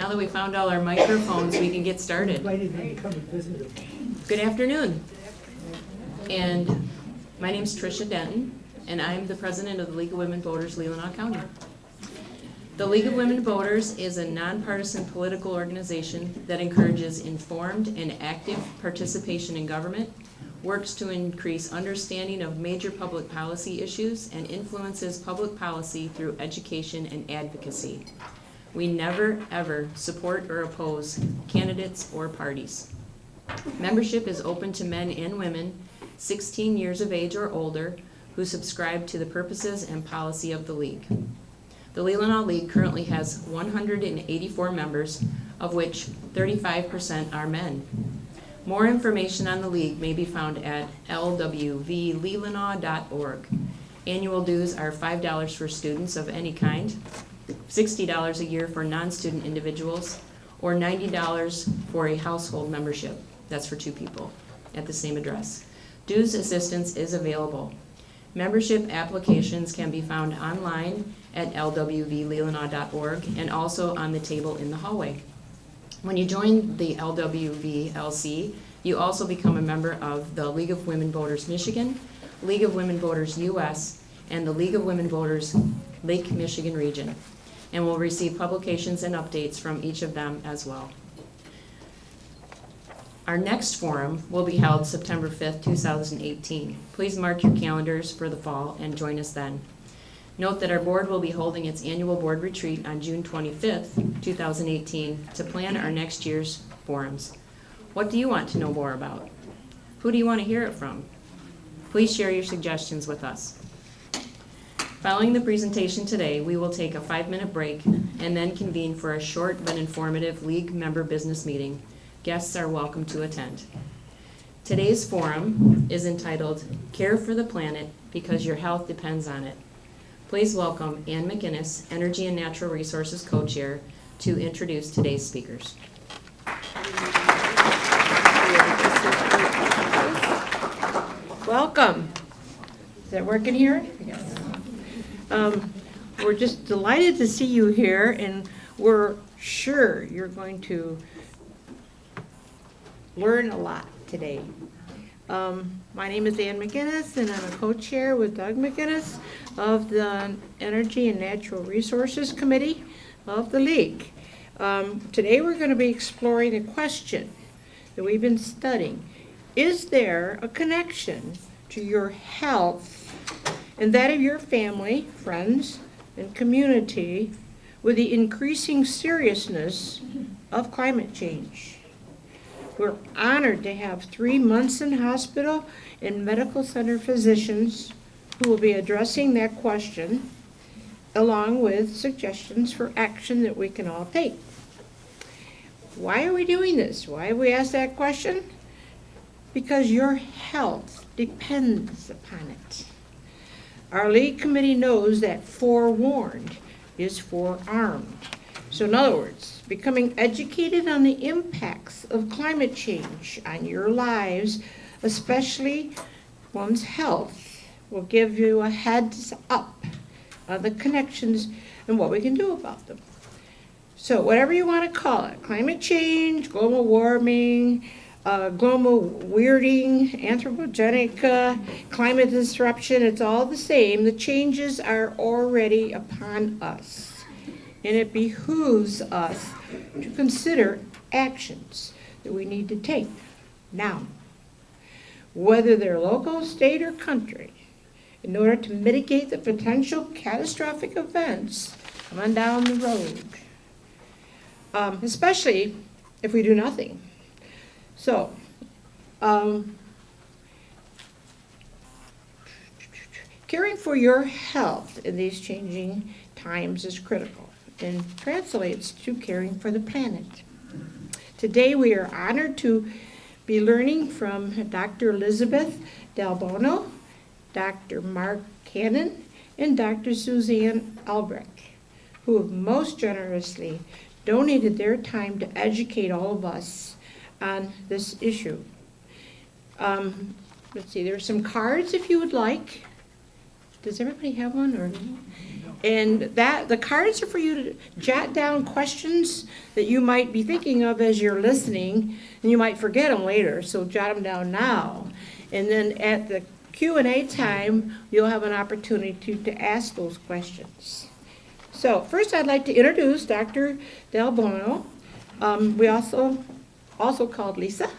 now that we found all our microphones, we can get started. Good afternoon. And my name's Tricia Denton, and I'm the president of the League of Women Voters, Leelanau County. The League of Women Voters is a nonpartisan political organization that encourages informed and active participation in government, works to increase understanding of major public policy issues, and influences public policy through education and advocacy. We never, ever support or oppose candidates or parties. Membership is open to men and women 16 years of age or older who subscribe to the purposes and policy of the League. The Leelanau League currently has 184 members, of which 35% are men. More information on the League may be found at lwvleelanau.org. Annual dues are $5 for students of any kind, $60 a year for non-student individuals, or $90 for a household membership. That's for 2 people at the same address. Dues assistance is available. Membership applications can be found online at lwvleelanau.org and also on the table in the hallway. When you join the LWVLC, you also become a member of the League of Women Voters Michigan, League of Women Voters US, and the League of Women Voters Lake Michigan region, and will receive publications and updates from each of them as well. Our next forum will be held September 5th, 2018. Please mark your calendars for the fall and join us then. Note that our board will be holding its annual board retreat on June 25th, 2018 to plan our next year's forums. What do you want to know more about? Who do you want to hear it from? Please share your suggestions with us. Following the presentation today, we will take a 5-minute break and then convene for a short but informative League member business meeting. Guests are welcome to attend. Today's forum is entitled Care for the Planet Because Your Health Depends on It. Please welcome Ann McGinnis, Energy and Natural Resources Co-Chair, to introduce today's speakers. Welcome. Is that working here? Yes. We're just delighted to see you here, and we're sure you're going to learn a lot today. My name is Ann McGinnis, and I'm a co-chair with Doug McGinnis of the Energy and Natural Resources Committee of the League. Today we're going to be exploring a question that we've been studying. Is there a connection to your health and that of your family, friends, and community with the increasing seriousness of climate change? We're honored to have 3 Munson Hospital and Medical Center physicians who will be addressing that question, along with suggestions for action that we can all take. Why are we doing this? Why have we asked that question? Because your health depends upon it. Our League Committee knows that forewarned is forearmed. So in other words, becoming educated on the impacts of climate change on your lives, especially one's health, will give you a heads up on the connections and what we can do about them. So whatever you want to call it, climate change, global warming, global weirding, anthropogenic climate disruption, it's all the same. The changes are already upon us. And it behooves us to consider actions that we need to take now, whether they're local, state, or country, in order to mitigate the potential catastrophic events coming down the road, especially if we do nothing. So, caring for your health in these changing times is critical and translates to caring for the planet. Today we are honored to be learning from Dr. Elizabeth Dalbono, Dr. Mark Cannon, and Dr. Suzanne Albrecht, who have most generously donated their time to educate all of us on this issue. Let's see, there are some cards if you would like. Does everybody have one? Or And the cards are for you to jot down questions that you might be thinking of as you're listening, and you might forget them later, so jot them down now. And then at the Q&A time, you'll have an opportunity to ask those questions. So first I'd like to introduce Dr. Del Bono. We also called Lisa,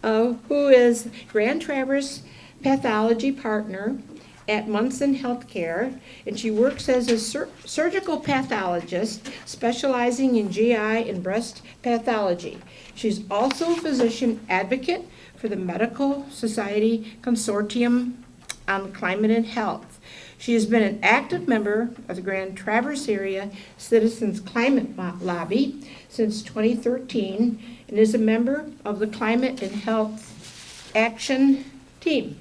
who is Grand Traverse pathology partner at Munson Healthcare, and she works as a surgical pathologist specializing in GI and breast pathology. She's also a physician advocate for the Medical Society Consortium on Climate and Health. She has been an active member of the Grand Traverse Area Citizens Climate Lobby since 2013 and is a member of the Climate and Health Action Team.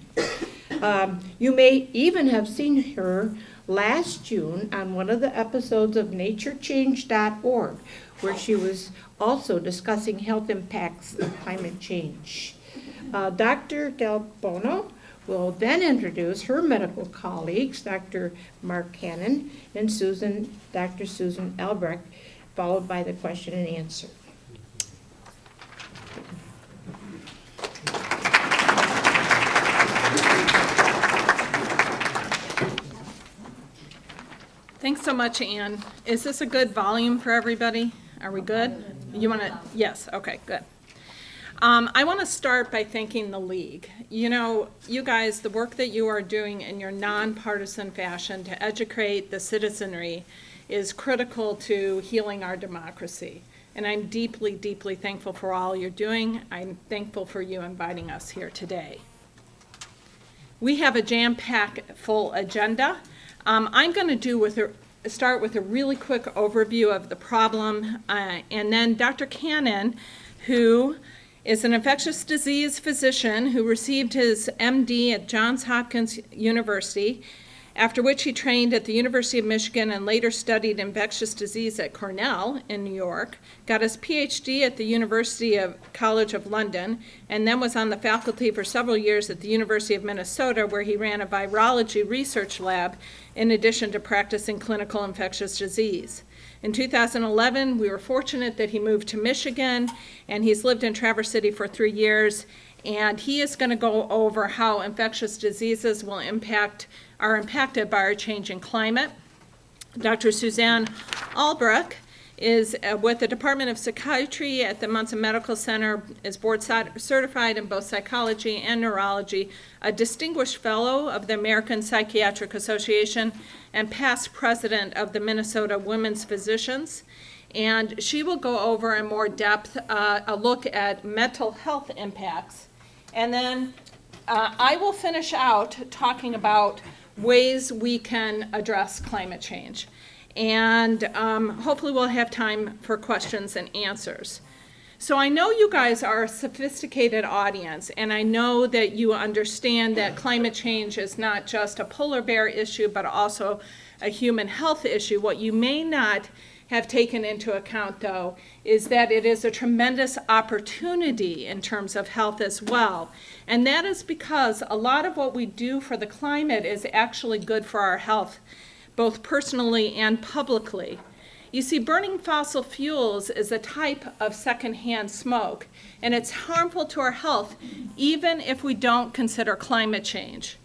You may even have seen her last June on one of the episodes of naturechange.org, where she was also discussing health impacts of climate change. Dr. Del Bono will then introduce her medical colleagues, Dr. Mark Cannon and Dr. Susan Albrecht, followed by the question and answer. Thanks so much, Ann. Is this a good volume for everybody? Are we good? You want to? Yes, okay, good. I want to start by thanking the League. You know, you guys, the work that you are doing in your nonpartisan fashion to educate the citizenry is critical to healing our democracy. And I'm deeply, deeply thankful for all you're doing. I'm thankful for you inviting us here today. We have a jam-packed full agenda. I'm going to start with a really quick overview of the problem, and then Dr. Cannon, who is an infectious disease physician who received his MD at Johns Hopkins University, after which he trained at the University of Michigan and later studied infectious disease at Cornell in New York, got his PhD at the University College of London, and then was on the faculty for several years at the University of Minnesota, where he ran a virology research lab in addition to practicing clinical infectious disease. In 2011, we were fortunate that he moved to Michigan, and he's lived in Traverse City for 3 years, and he is going to go over how infectious diseases are impacted by our changing climate. Dr. Suzanne Albrecht is with the Department of Psychiatry at the Munson Medical Center, is board certified in both psychology and neurology, a distinguished fellow of the American Psychiatric Association, and past president of the Minnesota Women's Physicians. And she will go over in more depth a look at mental health impacts. And then I will finish out talking about ways we can address climate change. And hopefully we'll have time for questions and answers. So I know you guys are a sophisticated audience, and I know that you understand that climate change is not just a polar bear issue, but also a human health issue. What you may not have taken into account, though, is that it is a tremendous opportunity in terms of health as well. And that is because a lot of what we do for the climate is actually good for our health, both personally and publicly. You see, burning fossil fuels is a type of secondhand smoke, and it's harmful to our health even if we don't consider climate change.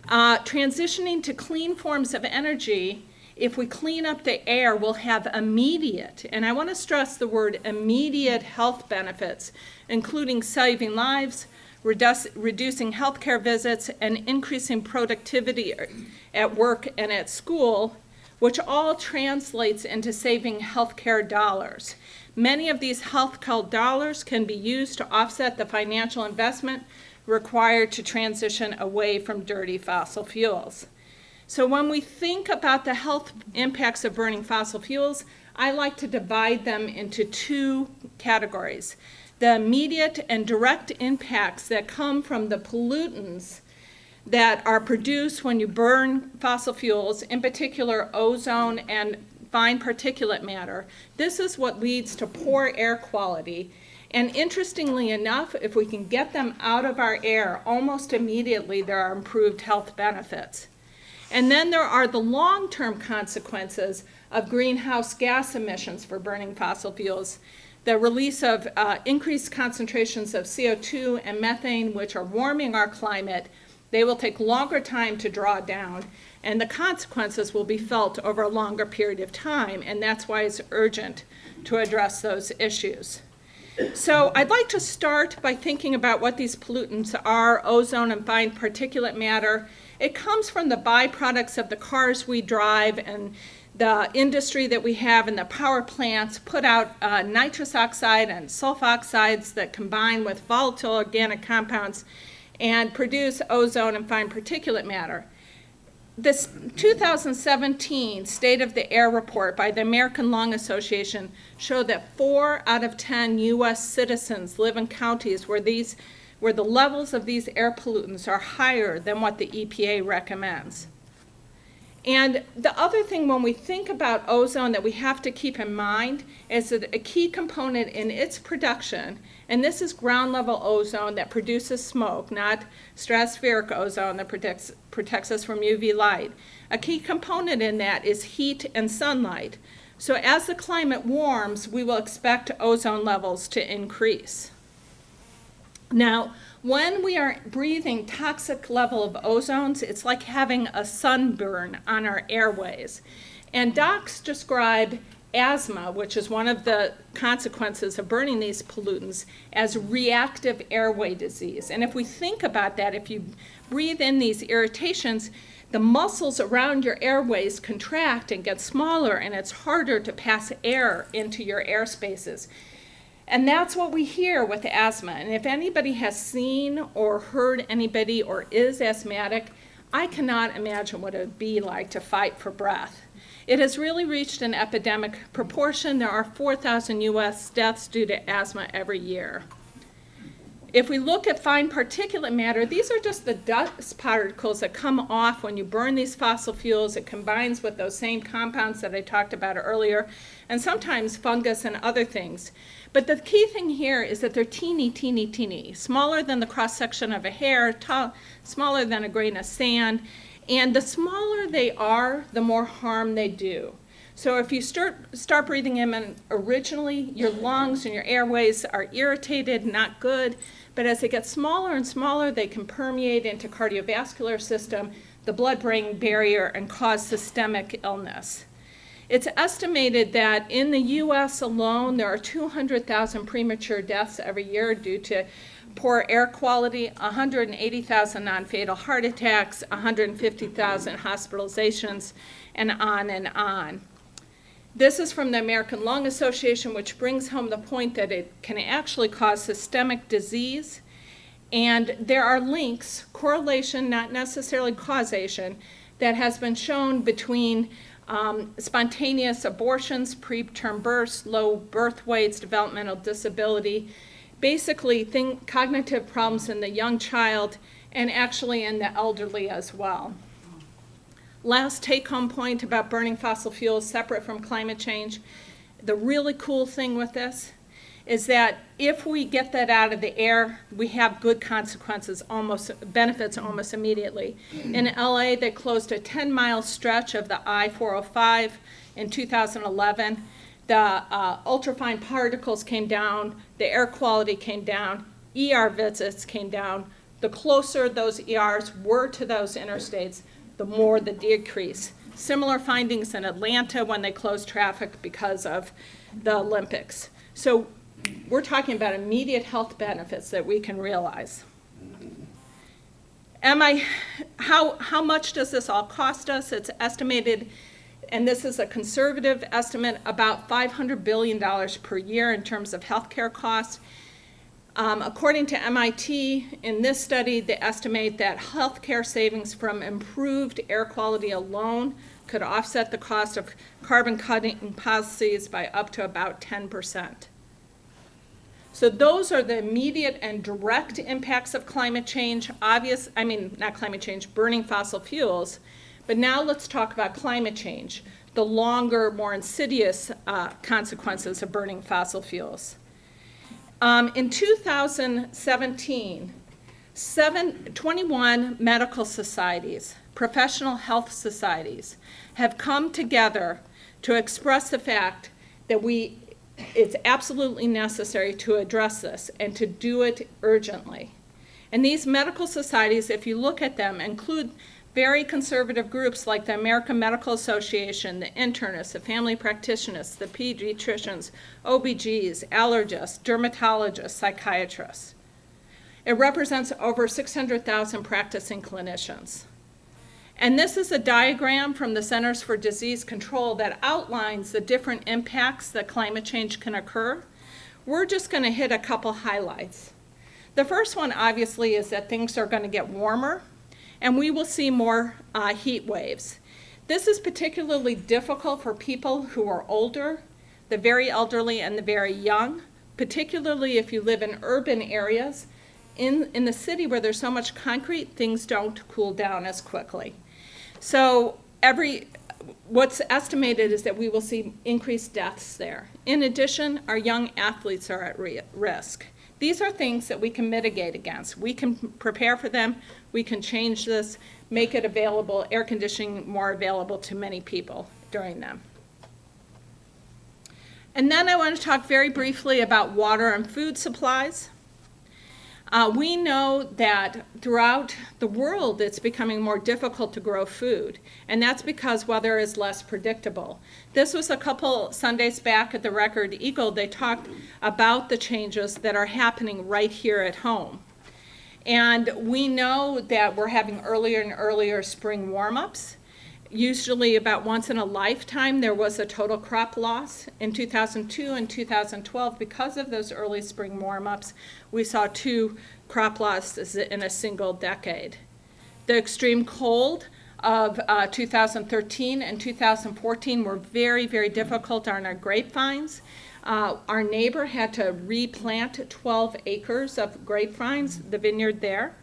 Transitioning to clean forms of energy, if we clean up the air, will have immediate, and I want to stress the word immediate, health benefits, including saving lives, reducing healthcare visits, and increasing productivity at work and at school, which all translates into saving healthcare dollars. Many of these healthcare dollars can be used to offset the financial investment required to transition away from dirty fossil fuels. So when we think about the health impacts of burning fossil fuels, I like to divide them into 2 categories. The immediate and direct impacts that come from the pollutants that are produced when you burn fossil fuels, in particular ozone and fine particulate matter. This is what leads to poor air quality. And interestingly enough, if we can get them out of our air almost immediately, there are improved health benefits. And then there are the long-term consequences of greenhouse gas emissions for burning fossil fuels. The release of increased concentrations of CO2 and methane, which are warming our climate, they will take longer time to draw down, and the consequences will be felt over a longer period of time, and that's why it's urgent to address those issues. So I'd like to start by thinking about what these pollutants are, ozone and fine particulate matter. It comes from the byproducts of the cars we drive and the industry that we have, and the power plants put out nitrous oxide and sulfoxides that combine with volatile organic compounds and produce ozone and fine particulate matter. This 2017 State of the Air report by the American Lung Association showed that 4 out of 10 U.S. citizens live in counties where the levels of these air pollutants are higher than what the EPA recommends. And the other thing when we think about ozone that we have to keep in mind is that a key component in its production, and this is ground level ozone that produces smoke, not stratospheric ozone that protects us from UV light. A key component in that is heat and sunlight. So as the climate warms, we will expect ozone levels to increase. Now, when we are breathing toxic level of ozones, it's like having a sunburn on our airways. And docs describe asthma, which is one of the consequences of burning these pollutants, as reactive airway disease. And if we think about that, if you breathe in these irritations, the muscles around your airways contract and get smaller, and it's harder to pass air into your air spaces. And that's what we hear with asthma. And if anybody has seen or heard anybody or is asthmatic, I cannot imagine what it would be like to fight for breath. It has really reached an epidemic proportion. There are 4,000 U.S. deaths due to asthma every year. If we look at fine particulate matter, these are just the dust particles that come off when you burn these fossil fuels. It combines with those same compounds that I talked about earlier, and sometimes fungus and other things. But the key thing here is that they're teeny, teeny, teeny, smaller than the cross-section of a hair, smaller than a grain of sand. And the smaller they are, the more harm they do. So if you start breathing in originally, your lungs and your airways are irritated, not good. But as they get smaller and smaller, they can permeate into cardiovascular system, the blood-brain barrier, and cause systemic illness. It's estimated that in the U.S. alone, there are 200,000 premature deaths every year due to poor air quality, 180,000 non-fatal heart attacks, 150,000 hospitalizations, and on and on. This is from the American Lung Association, which brings home the point that it can actually cause systemic disease. And there are links, correlation, not necessarily causation, that has been shown between spontaneous abortions, preterm births, low birth weights, developmental disability, basically cognitive problems in the young child, and actually in the elderly as well. Last take-home point about burning fossil fuels separate from climate change. The really cool thing with this is that if we get that out of the air, we have good consequences, benefits almost immediately. In LA, they closed a 10-mile stretch of the I-405 in 2011. The ultrafine particles came down, the air quality came down, ER visits came down. The closer those ERs were to those interstates, the more the decrease. Similar findings in Atlanta when they closed traffic because of the Olympics. So we're talking about immediate health benefits that we can realize. How much does this all cost us? It's estimated, and this is a conservative estimate, about $500 billion per year in terms of healthcare costs. According to MIT, in this study, they estimate that healthcare savings from improved air quality alone could offset the cost of carbon cutting policies by up to about 10%. So those are the immediate and direct impacts of climate change, burning fossil fuels. But now let's talk about climate change, the longer, more insidious consequences of burning fossil fuels. In 2017, 21 medical societies, professional health societies, have come together to express the fact that it's absolutely necessary to address this and to do it urgently. And these medical societies, if you look at them, include very conservative groups like the American Medical Association, the internists, the family practitioners, the pediatricians, OBGs, allergists, dermatologists, psychiatrists. It represents over 600,000 practicing clinicians. And this is a diagram from the Centers for Disease Control that outlines the different impacts that climate change can occur. We're just going to hit a couple highlights. The first one, obviously, is that things are going to get warmer, and we will see more heat waves. This is particularly difficult for people who are older, the very elderly, and the very young, particularly if you live in urban areas. In the city where there's so much concrete, things don't cool down as quickly. So what's estimated is that we will see increased deaths there. In addition, our young athletes are at risk. These are things that we can mitigate against. We can prepare for them. We can change this, make it available, air conditioning more available to many people during them. And then I want to talk very briefly about water and food supplies. We know that throughout the world it's becoming more difficult to grow food, and that's because weather is less predictable. This was a couple Sundays back at the Record Eagle. They talked about the changes that are happening right here at home. And we know that we're having earlier and earlier spring warm-ups. Usually about once in a lifetime there was a total crop loss. In 2002 and 2012, because of those early spring warm-ups, we saw 2 crop losses in a single decade. The extreme cold of 2013 and 2014 were very, very difficult on our grapevines. Our neighbor had to replant 12 acres of grapevines, the vineyard there.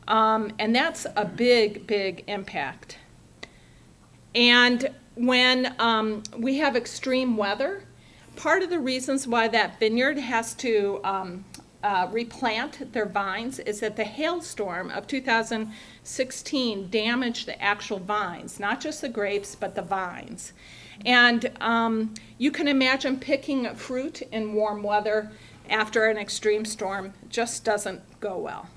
And that's a big, big impact. And when we have extreme weather, part of the reasons why that vineyard has to replant their vines is that the hailstorm of 2016 damaged the actual vines, not just the grapes, but the vines. And you can imagine picking fruit in warm weather after an extreme storm just doesn't go well.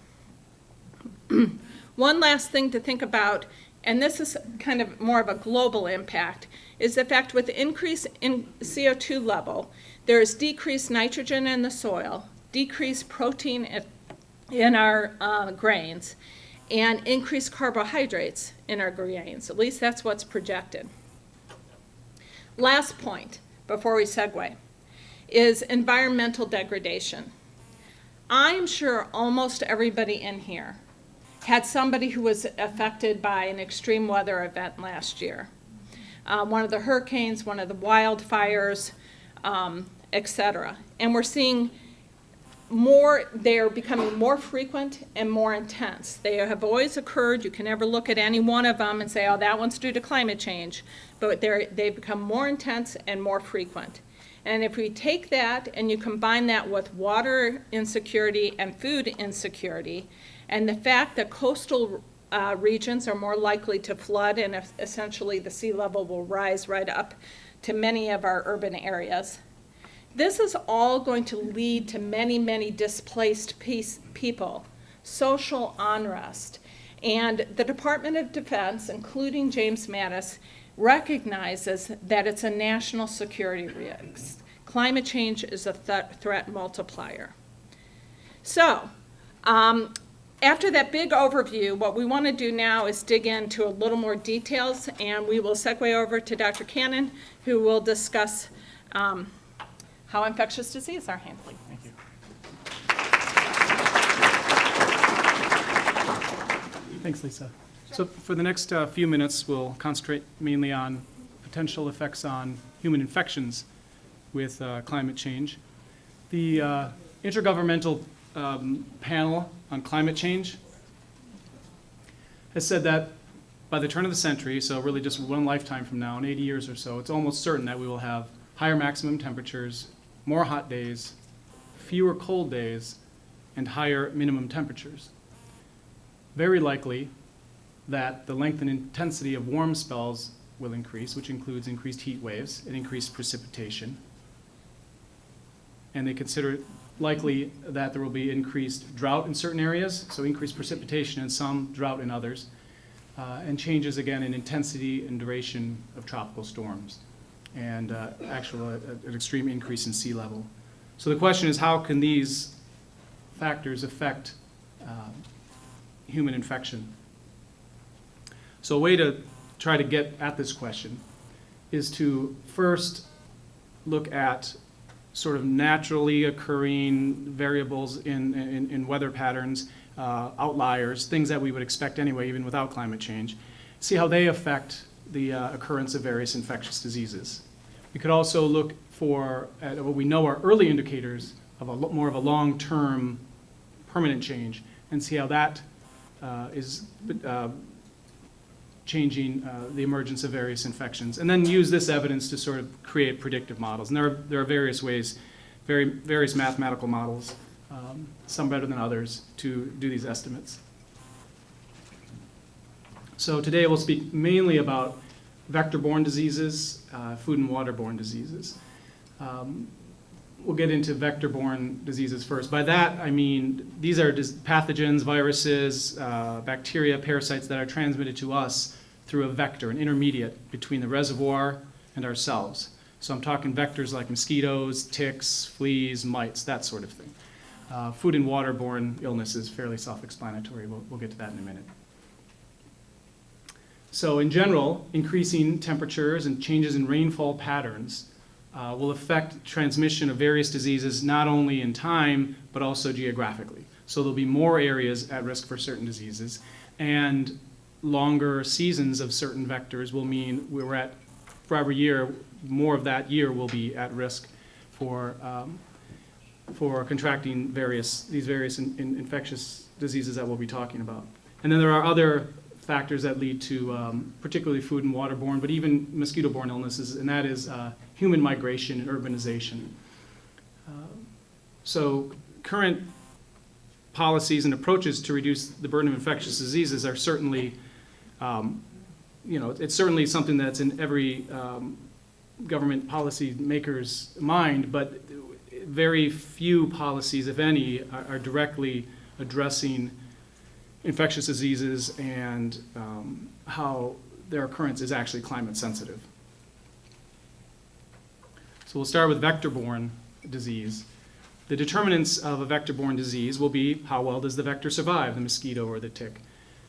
One last thing to think about, and this is kind of more of a global impact, is the fact with the increase in CO2 level, there is decreased nitrogen in the soil, decreased protein in our grains, and increased carbohydrates in our grains. At least that's what's projected. Last point, before we segue, is environmental degradation. I'm sure almost everybody in here had somebody who was affected by an extreme weather event last year. One of the hurricanes, one of the wildfires, etc. And we're seeing they're becoming more frequent and more intense. They have always occurred. You can never look at any one of them and say, oh, that one's due to climate change. But they've become more intense and more frequent. And if we take that and you combine that with water insecurity and food insecurity, and the fact that coastal regions are more likely to flood and essentially the sea level will rise right up to many of our urban areas, this is all going to lead to many, many displaced people, social unrest. And the Department of Defense, including James Mattis, recognizes that it's a national security risk. Climate change is a threat multiplier. So, after that big overview, what we want to do now is dig into a little more details, and we will segue over to Dr. Cannon, who will discuss how infectious disease are handling. Thank you. Thanks, Lisa. So for the next few minutes, we'll concentrate mainly on potential effects on human infections with climate change. The Intergovernmental Panel on Climate Change has said that by the turn of the century, so really just one lifetime from now, in 80 years or so, it's almost certain that we will have higher maximum temperatures, more hot days, fewer cold days, and higher minimum temperatures. very likely that the length and intensity of warm spells will increase, which includes increased heat waves and increased precipitation. And they consider it likely that there will be increased drought in certain areas, so increased precipitation in some, drought in others, and changes again in intensity and duration of tropical storms, and an extreme increase in sea level. So the question is, how can these factors affect human infection? So a way to try to get at this question is to first look at sort of naturally occurring variables in weather patterns, outliers, things that we would expect anyway, even without climate change, see how they affect the occurrence of various infectious diseases. We could also look at what we know are early indicators of more of a long-term permanent change and see how that is changing the emergence of various infections, and then use this evidence to sort of create predictive models. And there are various ways, various mathematical models, some better than others, to do these estimates. So today we'll speak mainly about vector-borne diseases, food and waterborne diseases. We'll get into vector-borne diseases first. By that, I mean these are pathogens, viruses, bacteria, parasites that are transmitted to us through a vector, an intermediate between the reservoir and ourselves. So I'm talking vectors like mosquitoes, ticks, fleas, mites, that sort of thing. Food and waterborne illness is fairly self-explanatory. We'll get to that in a minute. So in general, increasing temperatures and changes in rainfall patterns will affect transmission of various diseases not only in time, but also geographically. So there'll be more areas at risk for certain diseases, and longer seasons of certain vectors will mean for every year, more of that year will be at risk for contracting these various infectious diseases that we'll be talking about. And then there are other factors that lead to particularly food and waterborne, but even mosquito-borne illnesses, and that is human migration and urbanization. So current policies and approaches to reduce the burden of infectious diseases are certainly, it's certainly something that's in every government policy maker's mind, but very few policies, if any, are directly addressing infectious diseases and how their occurrence is actually climate sensitive. So we'll start with vector-borne disease. The determinants of a vector-borne disease will be how well does the vector survive, the mosquito or the tick?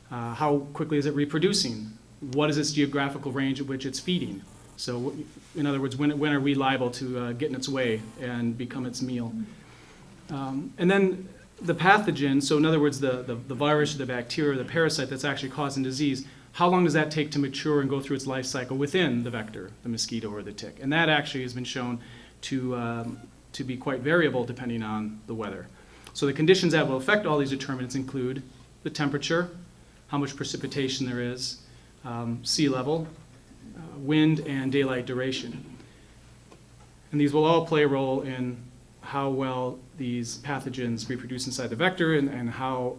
How quickly is it reproducing? What is its geographical range at which it's feeding? So in other words, when are we liable to get in its way and become its meal? And then the pathogen, so in other words, the virus or the bacteria or the parasite that's actually causing disease, how long does that take to mature and go through its life cycle within the vector, the mosquito or the tick? And that actually has been shown to be quite variable depending on the weather. So the conditions that will affect all these determinants include the temperature, how much precipitation there is, sea level, wind, and daylight duration. And these will all play a role in how well these pathogens reproduce inside the vector and how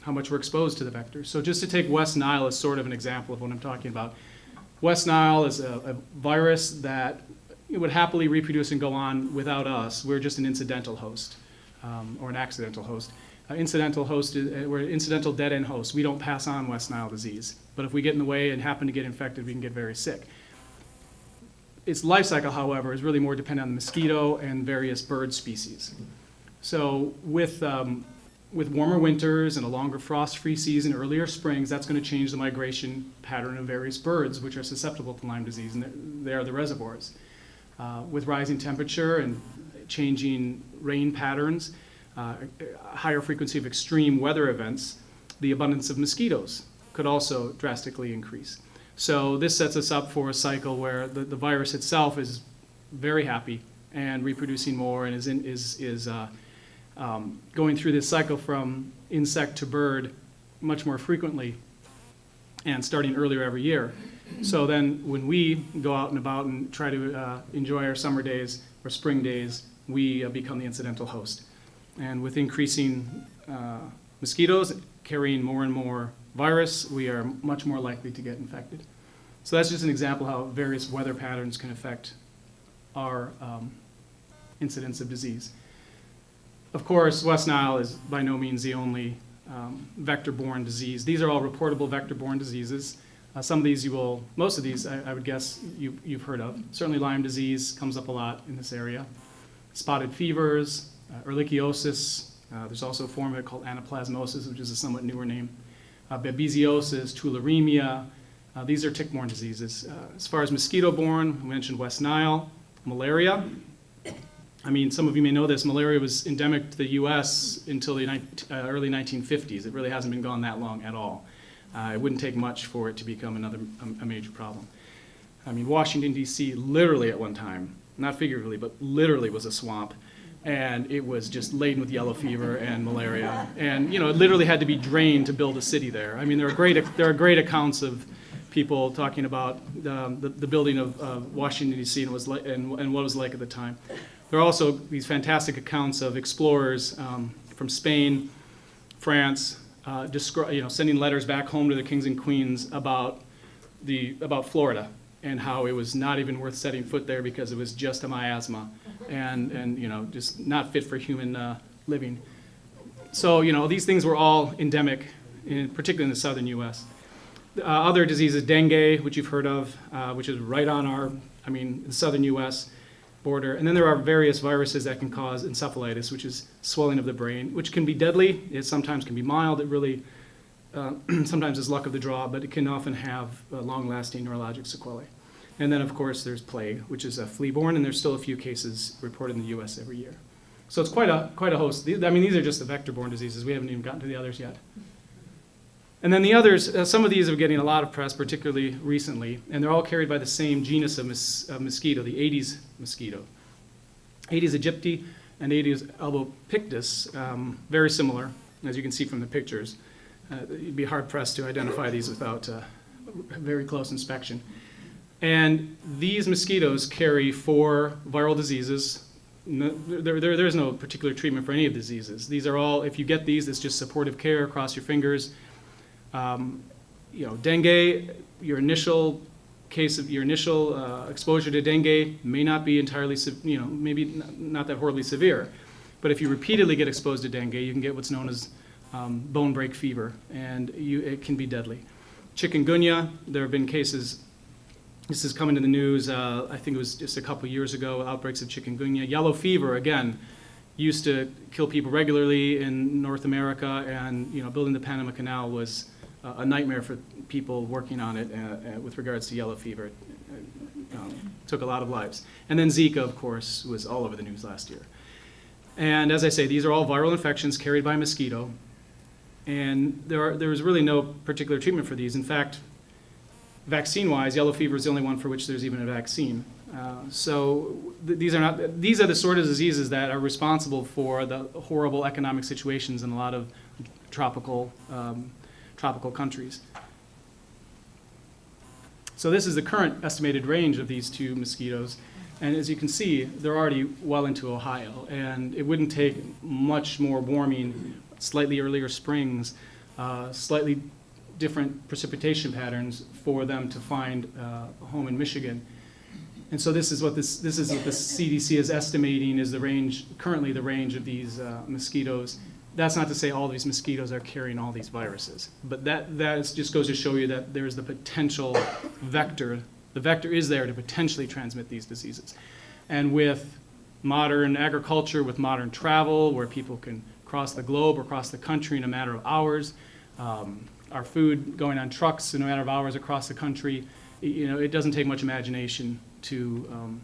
much we're exposed to the vector. So just to take West Nile as sort of an example of what I'm talking about. West Nile is a virus that would happily reproduce and go on without us. We're just an incidental host or an accidental host. Incidental host, we're an incidental dead-end host. We don't pass on West Nile disease. But if we get in the way and happen to get infected, we can get very sick. Its life cycle, however, is really more dependent on the mosquito and various bird species. So with warmer winters and a longer frost-free season, earlier springs, that's going to change the migration pattern of various birds which are susceptible to Lyme disease, and they are the reservoirs. With rising temperature and changing rain patterns, higher frequency of extreme weather events, the abundance of mosquitoes could also drastically increase. So this sets us up for a cycle where the virus itself is very happy and reproducing more and is going through this cycle from insect to bird much more frequently and starting earlier every year. So then when we go out and about and try to enjoy our summer days or spring days, we become the incidental host. And with increasing mosquitoes, carrying more and more virus, we are much more likely to get infected. So that's just an example how various weather patterns can affect our incidence of disease. Of course, West Nile is by no means the only vector-borne disease. These are all reportable vector-borne diseases. Some of these most of these, I would guess you've heard of. Certainly Lyme disease comes up a lot in this area. Spotted fevers, ehrlichiosis. There's also a form of it called anaplasmosis, which is a somewhat newer name. Babesiosis, tularemia. These are tick-borne diseases. As far as mosquito-borne, I mentioned West Nile. Malaria. I mean, some of you may know this. Malaria was endemic to the U.S. until the early 1950s. It really hasn't been gone that long at all. It wouldn't take much for it to become a major problem. I mean, Washington, D.C. literally at one time, not figuratively, but literally was a swamp. And it was just laden with yellow fever and malaria. And, it literally had to be drained to build a city there. I mean, there are great accounts of people talking about the building of Washington, D.C. and what it was like at the time. There are also these fantastic accounts of explorers from Spain, France, sending letters back home to the kings and queens about Florida and how it was not even worth setting foot there because it was just a miasma and just not fit for human living. So these things were all endemic, particularly in the southern U.S. Other diseases, dengue, which you've heard of, which is right on the southern U.S. border. And then there are various viruses that can cause encephalitis, which is swelling of the brain, which can be deadly. It sometimes can be mild. It really sometimes is luck of the draw, but it can often have long-lasting neurologic sequelae. And then, of course, there's plague, which is flea-borne, and there's still a few cases reported in the U.S. every year. So it's quite a host. These are just the vector-borne diseases. We haven't even gotten to the others yet. And then the others, some of these are getting a lot of press, particularly recently, and they're all carried by the same genus of mosquito, the Aedes mosquito. Aedes aegypti and Aedes albopictus, very similar, as you can see from the pictures. You'd be hard-pressed to identify these without very close inspection. And these mosquitoes carry 4 viral diseases. There's no particular treatment for any of the diseases. These are all, if you get these, it's just supportive care, cross your fingers. Dengue, your initial exposure to dengue may not be entirely, maybe not that horribly severe. But if you repeatedly get exposed to dengue, you can get what's known as bone break fever, and it can be deadly. Chikungunya, there have been cases, this is coming to the news, I think it was just a couple years ago, outbreaks of chikungunya. Yellow fever, again, used to kill people regularly in North America, and building the Panama Canal was a nightmare for people working on it with regards to yellow fever. It took a lot of lives. And then Zika, of course, was all over the news last year. And as I say, these are all viral infections carried by mosquito, and there is really no particular treatment for these. In fact, vaccine-wise, yellow fever is the only one for which there's even a vaccine. These are the sort of diseases that are responsible for the horrible economic situations in a lot of tropical countries. So this is the current estimated range of these 2 mosquitoes. And as you can see, they're already well into Ohio. And it wouldn't take much more warming, slightly earlier springs, slightly different precipitation patterns for them to find a home in Michigan. And so this is what the CDC is estimating is currently the range of these mosquitoes. That's not to say all these mosquitoes are carrying all these viruses, but that just goes to show you that there's the potential vector. The vector is there to potentially transmit these diseases. And with modern agriculture, with modern travel, where people can cross the globe or cross the country in a matter of hours, our food going on trucks in a matter of hours across the country, it doesn't take much imagination to